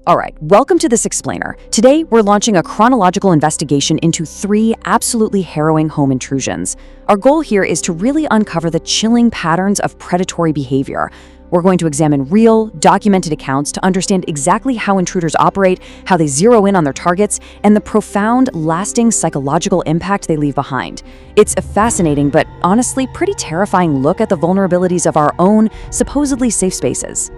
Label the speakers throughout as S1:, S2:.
S1: All right, welcome to This Explainer. Today, we're launching a chronological investigation into 3 absolutely harrowing home intrusions. Our goal here is to really uncover the chilling patterns of predatory behavior. We're going to examine real, documented accounts to understand exactly how intruders operate, how they zero in on their targets, and the profound, lasting psychological impact they leave behind. It's a fascinating, but honestly pretty terrifying look at the vulnerabilities of our own, supposedly safe spaces.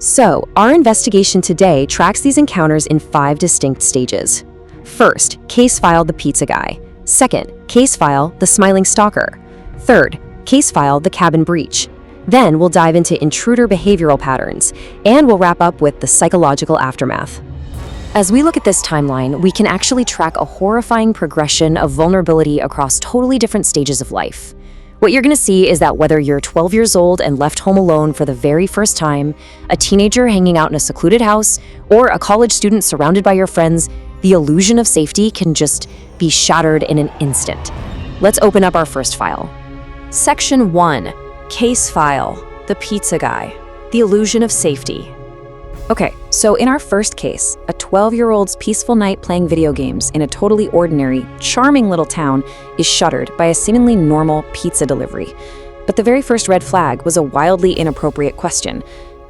S2: So, our investigation today tracks these encounters in 5 distinct stages. First, case file the pizza guy. Second, case file the smiling stalker. Third, case file the cabin breach. Then we'll dive into intruder behavioral patterns, and we'll wrap up with the psychological aftermath. As we look at this timeline, we can actually track a horrifying progression of vulnerability across totally different stages of life. What you're going to see is that whether you're 12 years old and left home alone for the very first time, a teenager hanging out in a secluded house, or a college student surrounded by your friends, the illusion of safety can just be shattered in an instant. Let's open up our first file. Section 1. Case file, the pizza guy, the illusion of safety. Okay, so in our first case, a 12-year-old's peaceful night playing video games in a totally ordinary, charming little town is shuttered by a seemingly normal pizza delivery. But the very first red flag was a wildly inappropriate question.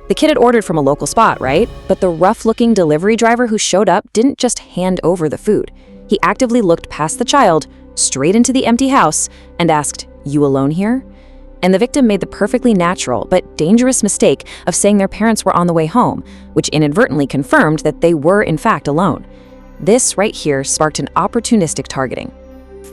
S2: The kid had ordered from a local spot, right? But the rough-looking delivery driver who showed up didn't just hand over the food. He actively looked past the child, straight into the empty house, and asked, "You alone here?" And the victim made the perfectly natural but dangerous mistake of saying their parents were on the way home, which inadvertently confirmed that they were in fact alone. This right here sparked an opportunistic targeting.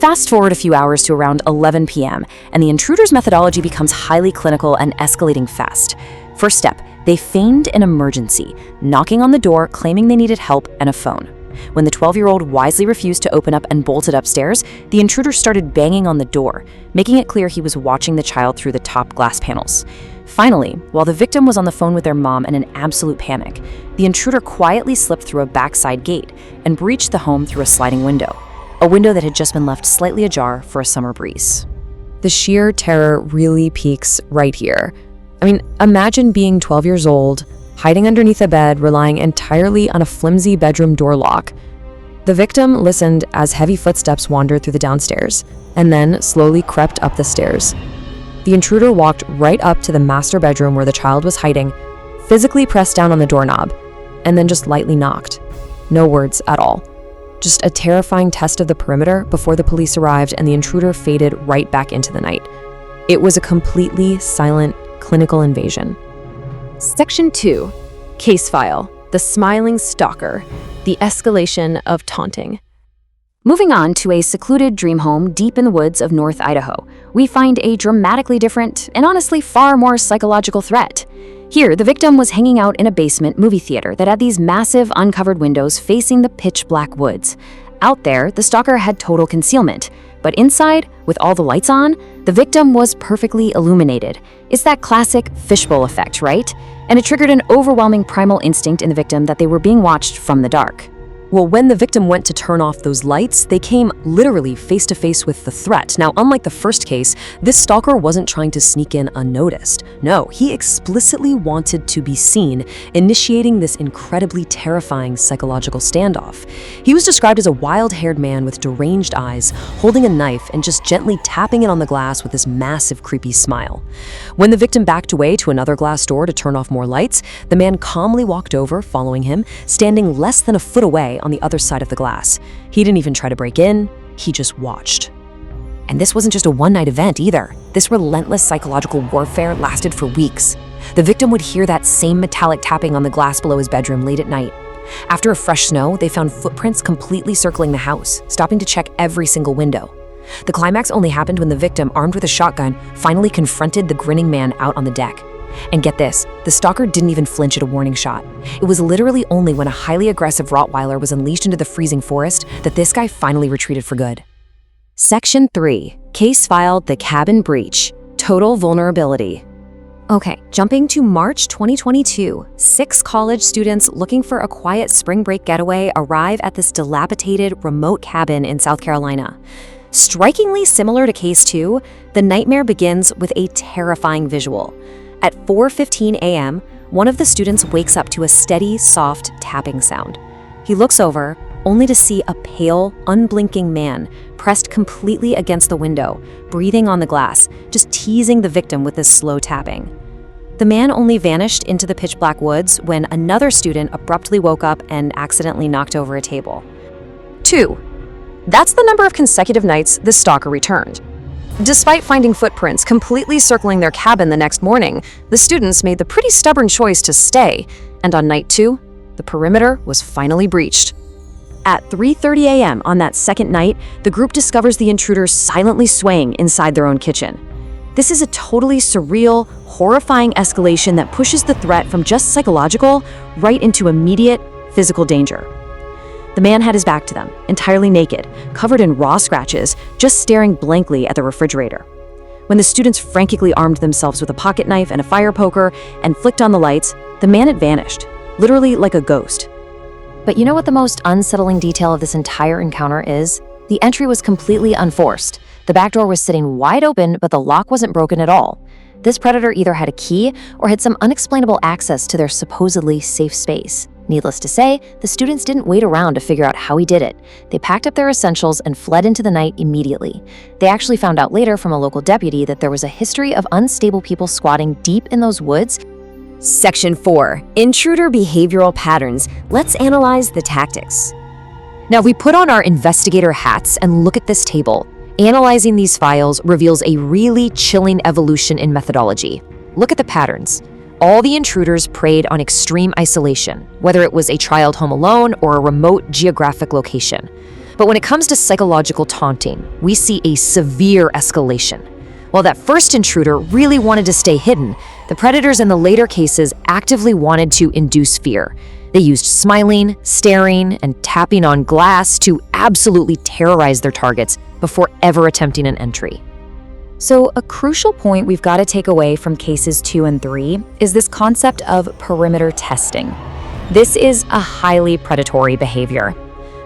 S2: Fast forward a few hours to around 11 p.m., and the intruder's methodology becomes highly clinical and escalating fast. First step, they feigned an emergency, knocking on the door claiming they needed help and a phone. When the 12-year-old wisely refused to open up and bolted upstairs, the intruder started banging on the door, making it clear he was watching the child through the top glass panels. Finally, while the victim was on the phone with their mom in an absolute panic, the intruder quietly slipped through a backside gate and breached the home through a sliding window, a window that had just been left slightly ajar for a summer breeze. The sheer terror really peaks right here. Imagine being 12 years old, hiding underneath a bed, relying entirely on a flimsy bedroom door lock. The victim listened as heavy footsteps wandered through the downstairs, and then slowly crept up the stairs. The intruder walked right up to the master bedroom where the child was hiding, physically pressed down on the doorknob, and then just lightly knocked. No words at all. Just a terrifying test of the perimeter before the police arrived and the intruder faded right back into the night. It was a completely silent, clinical invasion. Section 2. Case file, the smiling stalker, the escalation of taunting. Moving on to a secluded dream home deep in the woods of North Idaho, we find a dramatically different and honestly far more psychological threat. Here, the victim was hanging out in a basement movie theater that had these massive uncovered windows facing the pitch-black woods. Out there, the stalker had total concealment, but inside, with all the lights on, the victim was perfectly illuminated. It's that classic fishbowl effect, right? And it triggered an overwhelming primal instinct in the victim that they were being watched from the dark. Well, when the victim went to turn off those lights, they came literally face to face with the threat. Now, unlike the first case, this stalker wasn't trying to sneak in unnoticed. No, he explicitly wanted to be seen, initiating this incredibly terrifying psychological standoff. He was described as a wild-haired man with deranged eyes, holding a knife and just gently tapping it on the glass with this massive, creepy smile. When the victim backed away to another glass door to turn off more lights, the man calmly walked over, following him, standing less than a foot away on the other side of the glass. He didn't even try to break in, he just watched. And this wasn't just a one-night event either. This relentless psychological warfare lasted for weeks. The victim would hear that same metallic tapping on the glass below his bedroom late at night. After a fresh snow, they found footprints completely circling the house, stopping to check every single window. The climax only happened when the victim, armed with a shotgun, finally confronted the grinning man out on the deck. And get this, the stalker didn't even flinch at a warning shot. It was literally only when a highly aggressive Rottweiler was unleashed into the freezing forest that this guy finally retreated for good. Section 3. Case filed the cabin breach. Total vulnerability. Okay, jumping to March 2022, 6 college students looking for a quiet spring break getaway arrive at this dilapidated, remote cabin in South Carolina. Strikingly similar to Case 2, the nightmare begins with a terrifying visual. At 4:15 a.m., one of the students wakes up to a steady, soft tapping sound. He looks over, only to see a pale, unblinking man pressed completely against the window, breathing on the glass, just teasing the victim with this slow tapping. The man only vanished into the pitch-black woods when another student abruptly woke up and accidentally knocked over a table. 2. That's the number of consecutive nights the stalker returned. Despite finding footprints completely circling their cabin the next morning, the students made the pretty stubborn choice to stay, and on night 2, the perimeter was finally breached. At 3:30 a.m. on that second night, the group discovers the intruders silently swaying inside their own kitchen. This is a totally surreal, horrifying escalation that pushes the threat from just psychological right into immediate physical danger. The man had his back to them, entirely naked, covered in raw scratches, just staring blankly at the refrigerator. When the students frantically armed themselves with a pocket knife and a fire poker and flicked on the lights, the man had vanished, literally like a ghost. But you know what the most unsettling detail of this entire encounter is? The entry was completely unforced. The back door was sitting wide open, but the lock wasn't broken at all. This predator either had a key or had some unexplainable access to their supposedly safe space. Needless to say, the students didn't wait around to figure out how he did it. They packed up their essentials and fled into the night immediately. They actually found out later from a local deputy that there was a history of unstable people squatting deep in those woods. Section 4. Intruder behavioral patterns. Let's analyze the tactics. Now, if we put on our investigator hats and look at this table, analyzing these files reveals a really chilling evolution in methodology. Look at the patterns. All the intruders preyed on extreme isolation, whether it was a child home alone or a remote geographic location. But when it comes to psychological taunting, we see a severe escalation. While that first intruder really wanted to stay hidden, the predators in the later cases actively wanted to induce fear. They used smiling, staring, and tapping on glass to absolutely terrorize their targets before ever attempting an entry. So a crucial point we've got to take away from cases 2 and 3 is this concept of perimeter testing. This is a highly predatory behavior.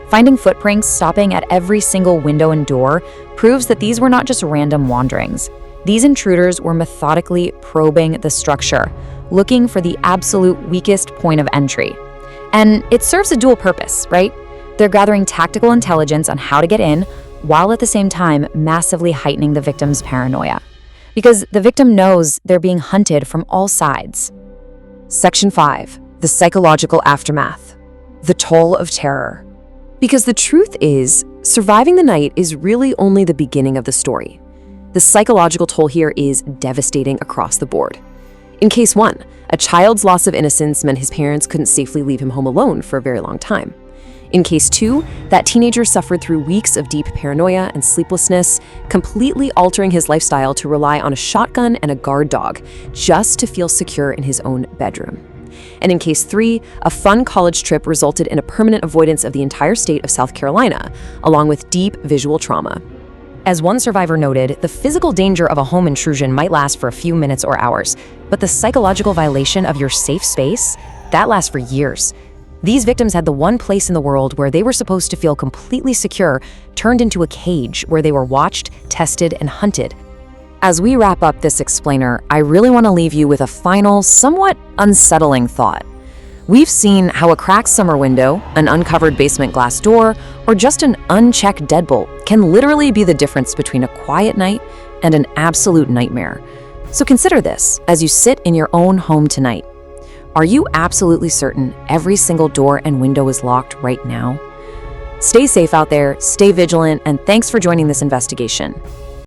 S2: Finding footprints, stopping at every single window and door, proves that these were not just random wanderings. These intruders were methodically probing the structure, looking for the absolute weakest point of entry. And it serves a dual purpose, right? They're gathering tactical intelligence on how to get in, while at the same time massively heightening the victim's paranoia. Because the victim knows they're being hunted from all sides. Section 5. The psychological aftermath. The toll of terror. Because the truth is, surviving the night is really only the beginning of the story. The psychological toll here is devastating across the board. In case 1, a child's loss of innocence meant his parents couldn't safely leave him home alone for a very long time. In case 2, that teenager suffered through weeks of deep paranoia and sleeplessness, completely altering his lifestyle to rely on a shotgun and a guard dog just to feel secure in his own bedroom. And in case 3, a fun college trip resulted in a permanent avoidance of the entire state of South Carolina, along with deep visual trauma. As one survivor noted, the physical danger of a home intrusion might last for a few minutes or hours, but the psychological violation of your safe space, that lasts for years. These victims had the one place in the world where they were supposed to feel completely secure turned into a cage where they were watched, tested, and hunted. As we wrap up this explainer, I really want to leave you with a final, somewhat unsettling thought. We've seen how a cracked summer window, an uncovered basement glass door, or just an unchecked deadbolt can literally be the difference between a quiet night and an absolute nightmare. So consider this as you sit in your own home tonight. Are you absolutely certain every single door and window is locked right now? Stay safe out there, stay vigilant, and thanks for joining this investigation.